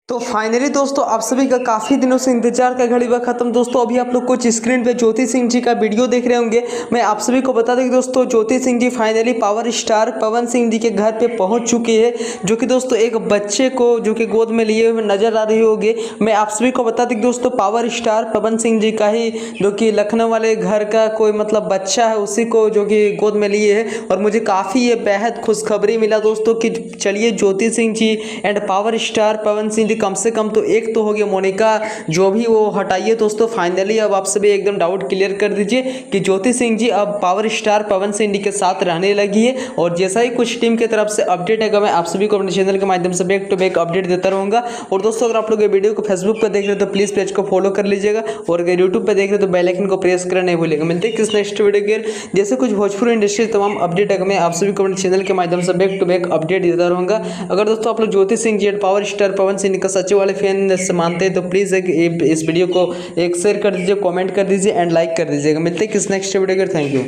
तो फाइनली दोस्तों आप सभी का काफ़ी दिनों से इंतजार का घड़ी हुआ खत्म। दोस्तों अभी आप लोग कुछ स्क्रीन पे ज्योति सिंह जी का वीडियो देख रहे होंगे। मैं आप सभी को बता दें कि दोस्तों Jyoti Singh ji finally power star Pawan Singh ji के घर पे पहुंच चुकी है, जो कि दोस्तों एक बच्चे को जो कि गोद में लिए हुए नजर आ रही होगी। मैं आप सभी को बता दें कि दोस्तों पावर स्टार पवन सिंह जी का ही जो कि लखनऊ वाले घर का कोई मतलब बच्चा है, उसी को जो कि गोद में लिए है। और मुझे काफ़ी ये बेहद खुशखबरी मिला दोस्तों कि चलिए Jyoti Singh ji and power star Pawan Singh ji कम से कम तो एक तो हो गया मोनिका, जो भी वो हटाइए दोस्तों। फाइनली अब आप सभी एकदम डाउट क्लियर कर दीजिए कि ज्योति सिंह जी अब पावर स्टार पवन सिंह जी के साथ रहने लगी है। और जैसा ही कुछ टीम की तरफ से अपडेट है, मैं आप सभी को अपने चैनल के माध्यम से बैक टू बैक अपडेट देता रहूँगा। और दोस्तों अगर आप लोग ये वीडियो को फेसबुक पर देख रहे हो तो प्लीज़ पेज को फॉलो कर लीजिएगा, और अगर यूट्यूब पर देख रहे हो तो बेल आइकन को प्रेस करना नहीं भूलिएगा। मिलते हैं किस नेक्स्ट वीडियो के जैसे कुछ भोजपुरी इंडस्ट्री तमाम अपडेट है, मैं आप सभी को अपने चैनल के माध्यम से बैक टू बैक अपडेट देता रहूँगा। अगर दोस्तों आप लोग Jyoti Singh ji and power star Pawan Singh का सच्चे वाले फैन से मानते हैं तो प्लीज़ इस वीडियो को एक शेयर कर दीजिए, कमेंट कर दीजिए एंड लाइक कर दीजिएगा। मिलते हैं किस नेक्स्ट वीडियो के। Thank you.